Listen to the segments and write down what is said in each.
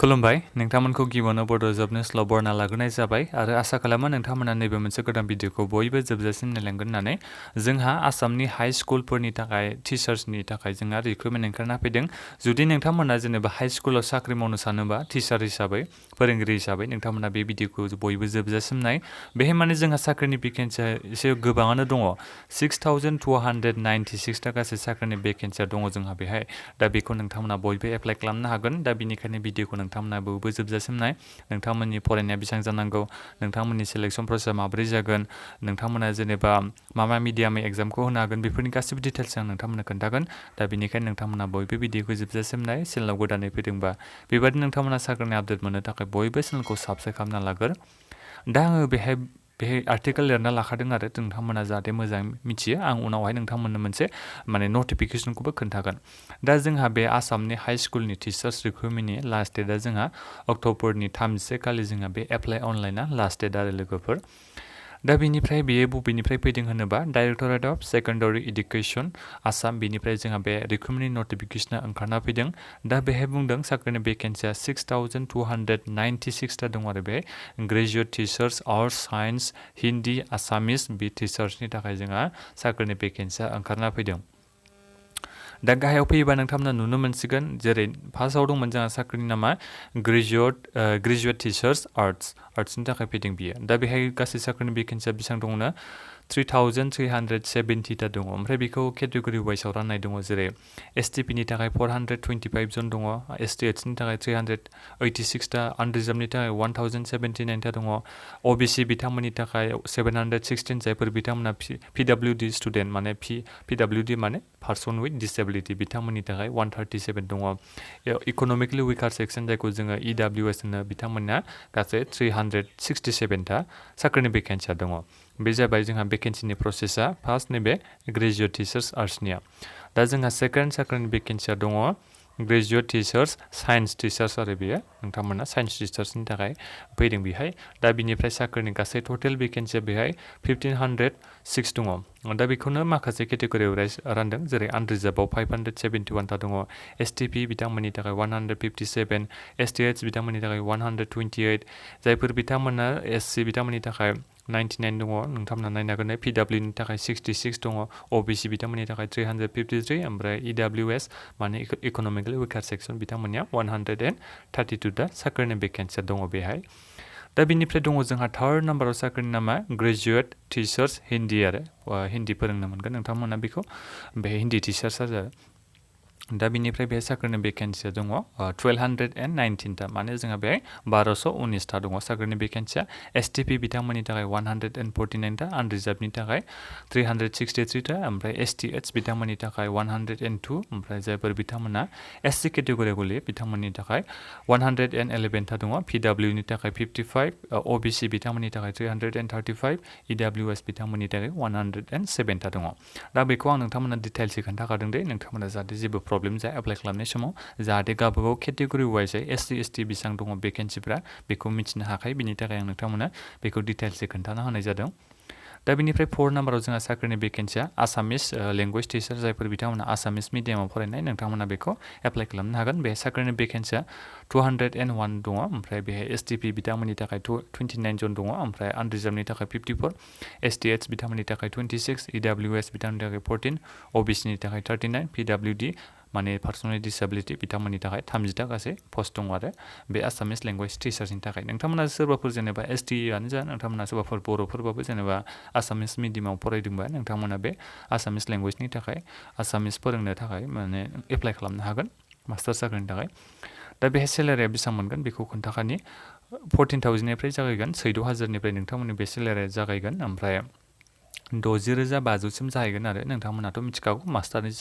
खुलुमबाय नोंथांमोनखौ गिबियावनो बड' जबनि स्ल' बरना लाग्रोनाय जाबाय आरो आसा खालामो नोंथांमोना नैबे मोनसे गोदान भिडिअखौ बयबो जोबजासिम नायलांगोन होननानै जोंहा आसामनि हाई स्कुलफोरनि थाखाय टिचार्सनि थाखाय जोंहा रिक्रुटमेन्ट ओंखारना फैदों जुदि नोंथांमोना जेनेबा हाई स्कुलाव साख्रि मावनो सानोबा टिचार हिसाबै फोरोंगिरि हिसाबै नोंथांमोना बे भिडिअखौ बयबो जोबजासिम नाय बेहाय माने जोंहा साख्रिनि भेकेन्सिया एसे गोबाङानो दङ 6296 टा गासै साख्रिनि भेकेन्सिया दङ जोंहा बेहाय दा बेखौ नोंथांमोना बयबो एप्लाइ खालामनो हागोन दा बेनिखायनो भिडिअखौ नोंथांमोना बयबो जोबजासिम नाय नोंथांमोननि फरायनाया बेसेबां जानांगौ नोंथांमोननि सिलेक्सन प्रसेसा माबोरै जागोन नोंथांमोना जेनेबा मा मिडियामनि एग्जामखौ होनो हागोन बेफोरनि गासैबो डिटेल्स आं नोंथांमोननो खोन्थागोन दा बेनिखायनो नोंथांमोना बयबो भिडिअखौ जोबजासिम नाय चेनेलाव गोदानै फैदोंबा बेबायदि नोंथांमोना साख्रिनि आपडेट मोननो थाखाय बयबो चेनेलखौ साबस्क्राइब खालामना लागोर दा आङो बेहाय आर्टिकेल लिरना लाखादों आरो नोंथांमोना जाहाथे मोजाङै मिथियो आं उनावहाय नोंथांमोननो मोनसे माने नटिफिकेसनखौबो खोन्थागोन दा जोंहा बे आसामनि हाई स्कुलनि टिचार्स रिक्रुटमेन्टनि लास्ट डेटआ जोंहा अक्ट'बरनि 30 खालि जोंहा बे एप्लाइ अनलाइना लास्ट डेट आरो लोगोफोर दा बेनिफ्राय बेयो बबेनिफ्राय फैदों होनोबा directorate of secondary education Assam बेनिफ्राय जोंहा बे रिक्रुटमेन्टनि नटिफिकेसना ओंखारना फैदों दा बेहाय बुंदों साख्रिनि भेकेन्सिया 6296 टा दं आरो बे graduate teachers arts science Hindi Assamese बे टिचार्सनि थाखाय जोंहा साख्रिनि भेकेन्सिया ओंखारना फैदों दा गाहायाव फैयोबा नोंथांमोना नुनो मोनसिगोन जेरै फार्स्टआव दंमोन जोंहा साख्रिनि नामा ग्रेजुवेट टिचार्स आर्ट्सनि थाखाय फैदों बियो दा बेहाय गासै साख्रिनि भेकेन्सिया बेसेबां दङनो 3370 टा दङ ओमफ्राय बेखौ केटेगरि वाइसआव राननाय दङ जेरै एसटिपिनि थाखाय 425 जन दङ एसटिएचनि थाखाय 386 टा आनरिजार्भनि थाखाय 1079 टा दङ ओबिसि बिथांमोननि थाखाय 716 जायफोर बिथांमोना पिडब्लिउडि स्टुडेन्ट माने पिडब्लिउडि माने पार्सन विथ डिसेबिलिटि बिथांमोननि थाखाय 137 दङ इक'नमिकलि विकार सेक्सन जायखौ जोङो इडब्लिउएस होनो बिथांमोनना गासै 367 टा साख्रिनि भेकेन्सिया दङ बे जाबाय जोंहा भेकेन्सिनि प्रसेसा फार्स्ट नैबे ग्रेजुवेट टिचार्स आर्ट्सनिया दा जोंहा सेकेन्ड साख्रिनि भेकेन्सिया दङ ग्रेजुवेट टिचार्स साइन्स टिचार्स आरो बेयो नोंथांमोना साइन्स टिचार्सनि थाखाय फैदों बेहाय दा बिनिफ्राय साख्रिनि गासै टटेल भेकेन्सिया बेहाय 1506 दङ दा बेखौनो माखासे केटेगरियाव रानदों जेरै आनरिजार्भआव 571 टा दङ एसटिपि बिथांमोननि थाखाय 157 एसटिएच बिथांमोननि थाखाय 128 जायफोर बिथांमोना एससि बिथांमोननि थाखाय 99 दङ नोंथांमोना नायनो हागोन पिडब्लिउनि थाखाय 66 दङ ओबिसि बिथांमोननि थाखाय 353 ओमफ्राय इडब्लिउएस माने इक'नमिकलि विकार सेक्सन बिथांमोननिया 132 टा साख्रिनि भेकेन्सिया दङ बेहाय दा बिनिफ्राय दङ जोंहा थार्ड नाम्बाराव साख्रिनि नामा ग्रेजुवेट टिचार्स हिन्दी आरो हिन्दी फोरोंनो मोनगोन नोंथांमोना बेखौ बे हिन्दी टिचार्स आरो दा बिनिफ्राय बे साख्रिनि भेकेन्सिया दङ 1219 टा माने जोंहा बेहाय 1219 टा दङ साख्रिनि भेकेन्सिया एसटिपि बिथांमोननि थाखाय 149 टा आनरिजार्भनि थाखाय 363 टा ओमफ्राय एसटिएच बिथांमोननि थाखाय 102 ओमफ्राय जायफोर बिथांमोना एससि केटेगरियाव गोलैयो बिथांमोननि थाखाय 111 टा दङ पिडब्लिउनि थाखाय 55 ओबिसि बिथांमोननि थाखाय 335 इडब्लिउएस बिथांमोननि थाखाय 107 टा दङ दा बेखौ आं नोंथांमोना डिटेल्सै खोन्थाखादों दे नोंथांमोना जाहाथे जेबो प्रब्लेम जाया एप्लाइ खालामनाय समाव जाहाथे गावबागाव केटेगरि वाइसै एससि एसटि बेसेबां दङ भेकेन्सिफ्रा बेखौ मिथिनो हाखायो बिनि थाखाय आं नोंथांमोना बेखौ डिटेल्सै खोन्थाना होनाय जादों दा बिनिफ्राय 4 नाम्बाराव जोंहा साख्रिनि भेकेन्सिया आसामिस लेंगुवेज टिचार जायफोर बिथांमोना आसामिस मिडियामाव फरायनाय नोंथांमोना बेखौ एप्लाइ खालामनो हागोन बे साख्रिनि भेकेन्सिया 201 दङ ओमफ्राय बेहाय एसटिपि बिथांमोननि थाखाय 29 जन दङ ओमफ्राय आनरिजार्भनि थाखाय 54 एसटिएच बिथांमोननि थाखाय 26 इडब्लिउएस बिथांमोननि थाखाय 14 ओबिसिनि थाखाय 39 पिडब्लिउडि माने पार्सनेल डिसेबिलिटि बिथांमोननि थाखाय 30 टा गासै पस्ट दङ आरो बे आसामिस लेंगुवेज टिचार्सनि थाखाय नोंथांमोना सोरबाफोर जेनेबा एसटिआनो जा नोंथांमोना सोरबाफोर बर'फोरबाबो जेनेबा आसामिस मिडियामाव फरायदोंबा नोंथांमोना बे आसामिस लेंगुवेजनि थाखाय आसामिस फोरोंनो थाखाय माने एप्लाइ खालामनो हागोन मास्टार साख्रिनि थाखाय दा बेहाय सेलारिया बेसेबां मोनगोन बेखौ खोन्थाखानि 14,000 निफ्राय जागायगोन 14,000निफ्राय नोंथांमोननि बे सेलारिया जागायगोन ओमफ्राय 60,500सिम जाहैगोन आरो नोंथांमोनाथ' मिथिखागौ मास्टारनि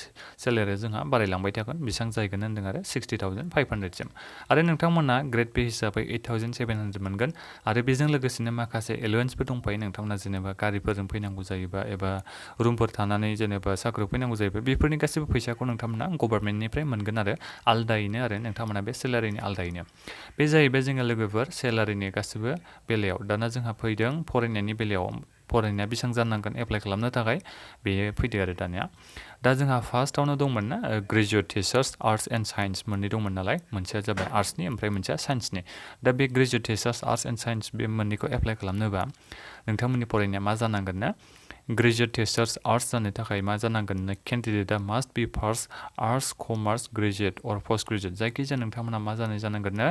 सेलारिया जोंहा बारायलांबाय थागोन बेसेबां जाहैगोन होनदों आरो 60,500सिम आरो नोंथांमोना ग्रेड पे हिसाबै 8,700 मोनगोन आरो बेजों लोगोसेनो माखासे एलावेन्सबो दंफायो नोंथांमोना जेनेबा गारिफोरजों फैनांगौ जायोबा एबा रुमफोर थानानै जेनेबा साख्रियाव फैनांगौ जायोबा बेफोरनि गासैबो फैसाखौ नोंथांमोना गभर्नमेन्टनिफ्राय मोनगोन आरो आलदायैनो आरो नोंथांमोना बे सेलारिनि आलदायैनो बे जाहैबाय जोङो लोगोफोर सेलारिनि गासैबो बेलायाव दाना जोंहा फैदों फरायनायनि बेलायाव फरायनाया बेसेबां जानांगोन एप्लाइ खालामनो थाखाय बेयो फैदो आरो दानिया दा जोंहा फार्स्टआवनो दंमोन ना graduate teachers arts and science मोननै दंमोन नालाय मोनसेया जाबाय आर्ट्सनि ओमफ्राय मोनसेया साइन्सनि दा बे graduate teachers arts and science बे मोननैखौ एप्लाइ खालामनोबा नोंथांमोननि फरायनाया मा जानांगोन ना ग्रेजुवेट टिचार्स आर्ट्स जानो थाखाय मा जानांगोन केन्डिडेटआ must be first arts commerce graduate or post graduate जायखिजाया नोंथांमोना मा जानांगोन ना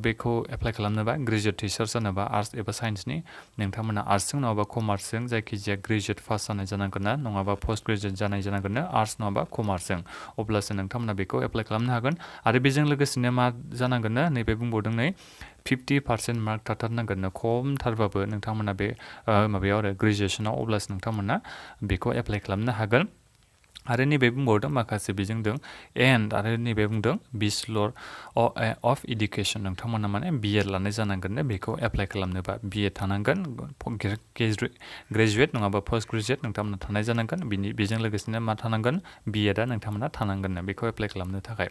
बेखौ एप्लाइ खालामनोबा ग्रेजुवेट टिचार्स जानोबा आर्ट्स एबा साइन्सनि नोंथांमोना आर्ट्सजों नङाबा कमार्सजों जायखिजाया ग्रेजुवेट पास जानाय जानांगोन ना नङाबा पोस्ट ग्रेजुवेट जानाय जानांगोन ना आर्ट्स नङाबा कमार्सजों अब्लासो नोंथांमोना बेखौ एप्लाइ खालामनो हागोन आरो बेजों लोगोसेनो मा जानांगोन ना नैबे बुंबावदों नै 50% मार्क थाथारनांगोन खमथारबाबो नोंथांमोना बे माबायाव आरो ग्रेजुवेसनाव अब्लासो नोंथांमोना बेखौ एप्लाइ खालामनो हागोन आरो नैबे बुंबावदों माखासे बेजों दं एन्ड आरो नैबे बुंदों बेचलर अफ इडुकेसन नोंथांमोना माने बिएड लानाय जानांगोन बेखौ एप्लाइ खालामनोबा बिएड थानांगोन ग्रेजुवेट नङाबा पोस्ट ग्रेजुवेट नोंथांमोना थानाय जानांगोन बेजों लोगोसेनो मा थानांगोन बिएडआ नोंथांमोना थानांगोन बेखौ एप्लाइ खालामनो थाखाय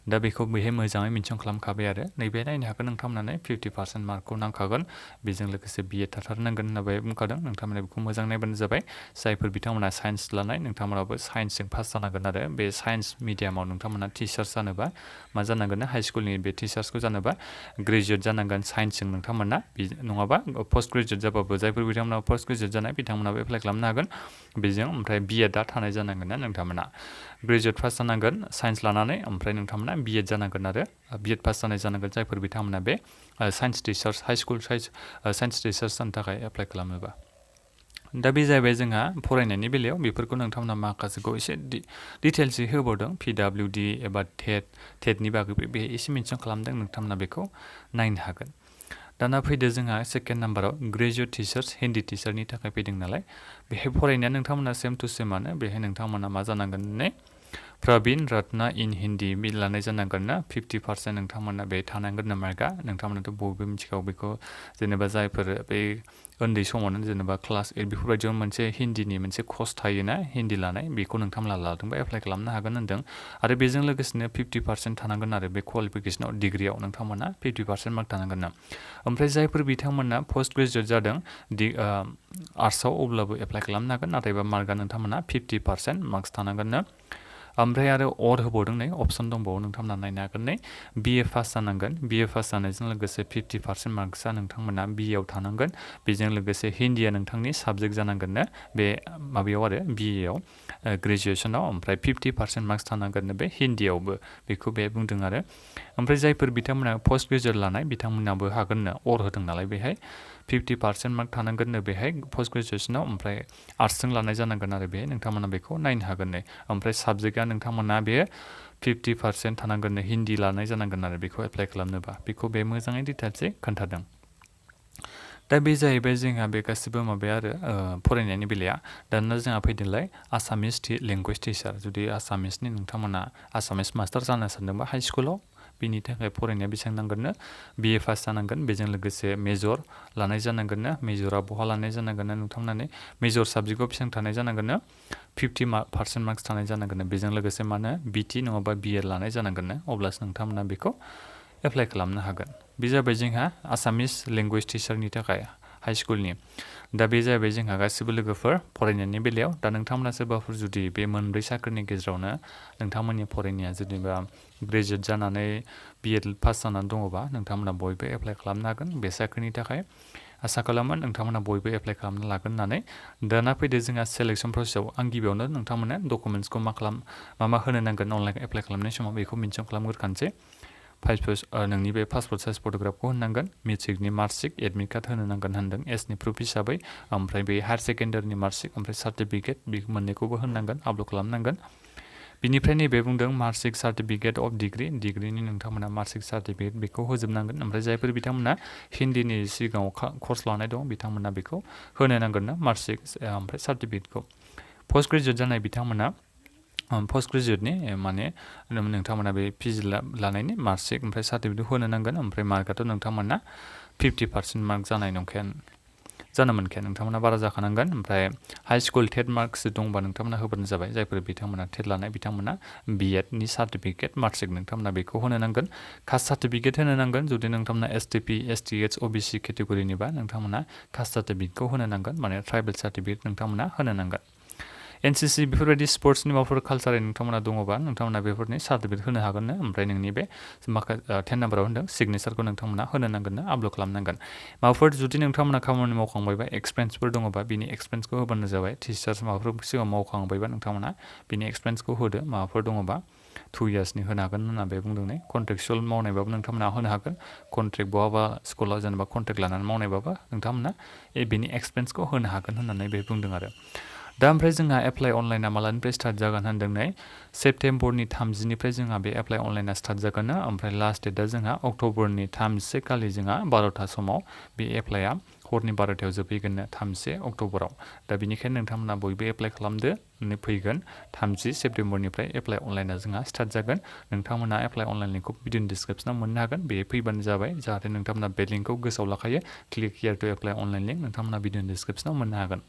दा बेखौ बेहाय मोजाङै मेनसन खालामखाबाय आरो नैबे नायनो हागोन नोंथांमोना 50% मार्कखौ नांखागोन बेजों लोगोसे बिएड थाथारनांगोन होननानै बुंखादों नोंथांमोना बेखौ मोजां नायबानो जाबाय जायफोर बिथांमोना साइन्स लानाय नोंथांमोनाबो साइन्सजों पास जानांगोन आरो बे साइन्स मिडियामाव नोंथांमोना टिचार्स जानोबा मा जानांगोन हाइ स्कुलनि बे टिचार्सखौ जानोबा ग्रेजुवेट जानांगोन साइन्सजों नोंथांमोना नङाबा पोस्ट ग्रेजुवेट जाबाबो जायफोर बिथांमोना पोस्ट ग्रेजुवेट जानाय बिथांमोनाबो एप्लाइ खालामनो हागोन बेजों ओमफ्राय बिएडआ थानाय जानांगोन ना नोंथांमोना ग्रेजुवेट पास जानांगोन साइन्स लानानै ओमफ्राय नोंथांमोना बिएड जानांगोन आरो बिएड पास जानाय जानांगोन जायफोर बिथांमोना बे science teachers high school science teachers जानो थाखाय एप्लाइ खालामोबा दा बे जाहैबाय जोंहा फरायनायनि बेलायाव बेफोरखौ नोंथांमोना माखासेखौ एसे डिटेल्सै होबावदों पिडाब्लिउडि एबा टेटनि बागै बे एसे मेनसन खालामदों नोंथांमोना बेखौ नायनो हागोन दाना फैदो जोंहा सेकेन्ड नाम्बाराव ग्रेजुवेट टिचार्स हिन्दी टिचारनि थाखाय फैदों नालाय बेहाय फरायनाया नोंथांमोना सेम टु सेमानो बेहाय नोंथांमोना मा जानांगोन ने प्रबिन रत्ना इन हिन्दी बे लानाय जानांगोन ना 50% नोंथांमोना बे थानांगोन ना मार्कआ नोंथांमोनाथ' बयबो मिथिखागौ बेखौ जेनेबा जायफोर बे उन्दै समावनो जेनेबा क्लास 8 बेफोरबायदियाव मोनसे हिन्दीनि मोनसे कर्स थायोना हिन्दी लानाय बेखौ नोंथांमोना लादोंबा एप्लाइ खालामनो हागोन होनदों आरो बेजों लोगोसेनो 50% थानांगोन आरो बे क्वालिफिकेसनाव डिग्रियाव नोंथांमोना 50% मार्क थानांगोन ना ओमफ्राय जायफोर बिथांमोना पोस्ट ग्रेजुवेट जादों आर्ट्सआव अब्लाबो एप्लाइ खालामनो हागोन नाथायबा मार्कआ नोंथांमोना 50% मार्क्स थानांगोन ना ओमफ्राय आरो अर होबावदों नै अपसन दंबावो नोंथांमोना नायनो हागोन नै बिए पास जानांगोन बिए पास जानायजों लोगोसे 50% मार्क्सआ नोंथांमोना बिएआव थानांगोन बेजों लोगोसे हिन्दीया नोंथांनि साबजेक्ट जानांगोन ना बे माबायाव आरो बिएआव ग्रेजुवेसनाव ओमफ्राय 50% मार्क्स थानांगोन बे हिन्दीयावबो बेखौ बे बुंदों आरो ओमफ्राय जायफोर बिथांमोना पोस्ट ग्रेजुवेट लानाय बिथांमोनाबो हागोननो अर होदों नालाय बेहाय 50% मार्क थानांगोननो बेहाय पोस्ट ग्रेजुवेसनाव ओमफ्राय आर्ट्सजों लानाय जानांगोन आरो बेहाय नोंथांमोना बेखौ नायनो हागोन नै ओमफ्राय साबजेक्टआ नोंथांमोना बे 50% थानांगोननो हिन्दी लानाय जानांगोन आरो बेखौ एप्लाइ खालामनोबा बेखौ बे मोजाङै डिटेल्सै खोन्थादों दा बे जाहैबाय जोंहा बे गासिबो माबाया आरो फरायनायनि बेलाया दाना जोंहा फैदोंलाय आसामिस लेंगुवेज टिचार जुदि आसामिसनि नोंथांमोना आसामिस मास्टार जानो सानदोंबा हाइ स्कुलाव बिनि थाखाय फरायनाया बेसेबां नांगोननो बिए पास जानांगोन बेजों लोगोसे मेजर लानाय जानांगोननो मेजरा बहा लानाय जानांगोन नोंथांमोना मेजर साबजेक्टआव बेसेबां थानाय जानांगोननो 50% मार्क्स थानाय जानांगोन बेजों लोगोसे मा होनो बिटि नङाबा बिएड लानाय जानांगोन अब्लासो नोंथांमोना बेखौ एप्लाइ खालामनो हागोन बे जाबाय जोंहा आसामिस लेंगुवेज टिचारनि थाखाय हाइ स्कुलनि दा बे जाहैबाय जोंहा गासिबो लोगोफोर फरायनायनि बेलायाव दा नोंथांमोना सोरबाफोर जुदि बे मोनब्रै साख्रिनि गेजेरावनो नोंथांमोननि फरायनाया जेनेबा ग्रेजुवेट जानानै बिएड पास जानानै दङबा नोंथांमोना बयबो एप्लाइ खालामनो हागोन बे साख्रिनि थाखाय आसा खालामो नोंथांमोना बयबो एप्लाइ खालामनो लागोन होननानै दाना फैदो जोंहा सेलेक्सन प्रसेसआव आं गिबियावनो नोंथांमोना डकुमेन्ट्सखौ मा होनो नांगोन अनलाइन एप्लाइ खालामनाय समाव बेखौ मेनसन खालामग्रोखानोसै नोंनि बे पासपर्ट साइज फट'ग्राफखौ होनांगोन मेट्रिकनि मार्कशिट एडमिट कार्ड होनो नांगोन होनदों एसनि प्रुफ हिसाबै ओमफ्राय बे हायार सेकेन्डारिनि मार्कशिट ओमफ्राय सार्टिफिकेट बे मोननैखौबो होनांगोन आपल'ड खालामनांगोन बिनिफ्राय नैबे बुंदों मार्कशिट सार्टिफिकेट अफ डिग्रिनि नोंथांमोना मार्कशिट सार्टिफिकेट बेखौ होजोबनांगोन ओमफ्राय जायफोर बिथांमोना हिन्दीनि सिगाङाव कर्स लानाय दं बिथांमोना बेखौ होनो नांगोन ना मार्कशिट ओमफ्राय सार्टिफिकेटखौ पोस्ट ग्रेजुवेट जानाय बिथांमोना पोस्ट ग्रेजुवेटनि माने नोंथांमोना बे पिजि लानायनि मार्कशिट ओमफ्राय सार्टिफिकेट होनो नांगोन ओमफ्राय मार्कआथ' नोंथांमोना 50% मार्क जानाय नंखाया जानो मोनखाया नोंथांमोना बारा जाखानांगोन ओमफ्राय हाई स्कुल टेट मार्कस दंबा नोंथांमोना होबानो जाबाय जायफोर बिथांमोना टेट लानाय बिथांमोना बिएडनि सार्टिफिकेट मार्कशिट नोंथांमोना बेखौ होनो नांगोन कास्ट सार्टिफिकेट होनो नांगोन जुदि नोंथांमोना एसटिपि एसटिएच ओबिसि केटेगरिनिबा नोंथांमोना कास्ट सार्टिफिकेटखौ होनो नांगोन माने ट्राइबेल सार्टिफिकेट नोंथांमोना होनो नांगोन एनसिसि बेफोरबायदि स्पर्ट्सनि माबाफोर कालचारेल नोंथांमोना दङबा नोंथांमोना बेफोरनि सार्टिफिकेट होनो हागोननो ओमफ्राय नोंनि बे माखासे 10 नाम्बाराव होनदों सिगनेचारखौ नोंथांमोना होनो नांगोननो आपल'ड खालामनांगोन माबाफोर जुदि नोंथांमोना खामानि मावखांबायबा एक्सपिरियेन्सफोर दङबा बिनि एक्सपिरियेन्सखौ होबानो जाबाय टिचार्स माबाफोर सिगाङाव मावखांबायबा नोंथांमोना बिनि एक्सपिरियेन्सखौ होदो माबाफोर दङबा 2 इयार्सनि होनो हागोन होनना बे बुंदों ने कन्ट्रेक्चुयेल मावनायबाबो नोंथांमोना होनो हागोन कन्ट्रेक्ट बहाबा स्कुलाव जेनेबा कन्ट्रेक्ट लानानै मावनायबाबो नोंथांमोना बिनि एक्सपिरियेन्सखौ होनो हागोन होननानै बे बुंदों आरो दा ओमफ्राय जोंहा एप्लाइ अनलाइना मालानिफ्राय स्टार्ट जागोन होनदों नै सेप्तेम्बरनि 30निफ्राय जोंहा बे एप्लाइ अनलाइना स्टार्ट जागोन ओमफ्राय लास्ट डेटआ जोंहा अक्ट'बरनि 3 खालि जोंहा 12ता समाव बे एप्लाइआ हरनि 12तायाव जोबहैगोननो 3 अक्ट'बराव दा बेनिखायनो नोंथांमोना बयबो एप्लाइ खालामदो फैगोन 30 सेप्तेम्बरनिफ्राय एप्लाइ अनलाइना जोंहा स्टार्ट जागोन नोंथांमोना एप्लाइ अनलाइन लिंकखौ भिडिअनि डिसक्रिपसनाव मोननो हागोन बे फैबानो जाबाय जाहाथे नोंथांमोना बे लिंकखौ गोसोआव लाखायो click here to apply online link नोंथांमोना भिडिअनि डिसक्रिपसनाव मोननो हागोन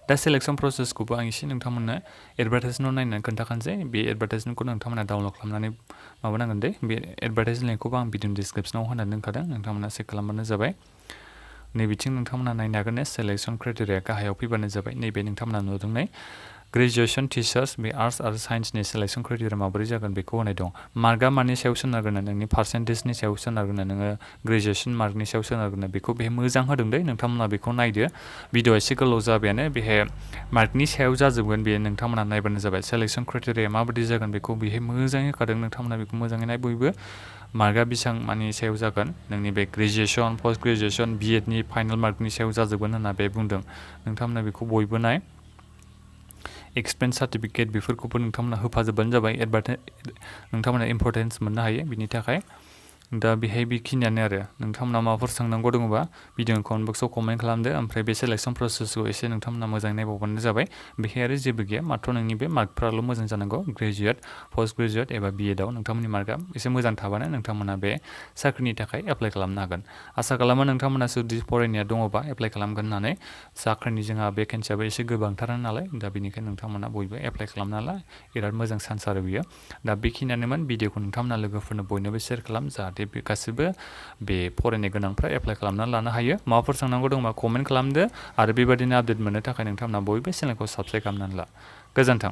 दा सेलेक्सन प्रसेसखौबो आं एसे नोंथांमोननो एडभार्टाइजमेन्टआव नायनानै खोन्थाखानोसै बे एडभार्टाइजमेन्टखौ नोंथांमोना डाउनलड खालामनानै माबानांगोन दे बे एडभार्टाइज लिंकखौबो आं भिडिअनि डिसक्रिपसनाव होनानै दोनखादों नोंथांमोना चेक खालामबानो जाबाय नैबिथिं नोंथांमोना नायनो हागोन सेलेक्सन क्राइटेरिया गाहायाव फैबानो जाबाय नैबे नोंथांमोना नुदों ग्रेजुएसन टिचार्स बे आर्ट्स आरो साइन्सनि सेलेक्सन क्राइटेरिया माबोरै जागोन बेखौ होनाय दं मार्कआ मानि सायाव सोनारगोन नोंनि पार्सेन्टेजनि सायाव सोनारगोन नोङो ग्रेजुएसन मार्कनि सायाव सोनारगोन बेखौ बेहाय मोजां होदों दे नोंथांमोना बेखौ नायदो भिडिअ एसे गोलाव जाबायानो बेहाय मार्कनि सायाव जाजोबगोन बे नोंथांमोना नायबानो जाबाय सेलेक्सन क्राइटेरिया माबायदि जागोन बेखौ बेहाय मोजाङै होखादों नोंथांमोना बेखौ मोजाङै नाय बयबो मार्कआ बेसेबां मानि सायाव जागोन नोंनि बे ग्रेजुएसन पोस्ट ग्रेजुएसन बिएडनि फाइनाल मार्कनि सायाव जाजोबगोन होनना बे बुंदों नोंथांमोना बेखौ बयबो नाय एक्सपिरियेन्स सार्टिफिकेट बेफोरखौबो नोंथांमोना होफाजोबबानो जाबाय नोंथांमोना इम्परटेन्स मोननो हायो बिनि थाखाय दा बेहाय बेखिनियानो आरो नोंथांमोना माबाफोर सोंनांगौ दङबा भिडिअनि कमेन्ट बक्सआव कमेन्ट खालामदो ओमफ्राय बे सेलेक्सन प्रसेसखौ एसे नोंथांमोना मोजाङै नायबावबानो जाबाय बेहाय आरो जेबो गैया मात्र नोंनि बे मार्कफ्राल' मोजां जानांगौ ग्रेजुवेट पोस्ट ग्रेजुवेट एबा बिएडआव नोंथांमोननि मार्कआ एसे मोजां थाबानो नोंथांमोना बे साख्रिनि थाखाय एप्लाइ खालामनो हागोन आसा खालामो नोंथांमोना जुदि फरायनाया दङबा एप्लाइ खालामगोन होननानै साख्रिनि जोंहा भेकेन्सियाबो एसे गोबांथार नालाय दा बेनिखायनो नोंथांमोना बयबो एप्लाइ खालामनो नालाय बिराद मोजां चान्स आरो बियो दा बेखिनियानोमोन भिडिअखौ नोंथांमोना लोगोफोरनो बयनोबो शेयार खालाम जाहाथे बे गासिबो बे फरायनो गोनांफ्रा एप्लाइ खालामनानै लानो हायो माबाफोर सोंनांगौ दंबा कमेन्ट खालामदो आरो बेबायदिनो आपडेट मोननो थाखाय नोंथांमोना बयबो चेनेलखौ साबस्क्राइब खालामनानै ला गोजोन्थों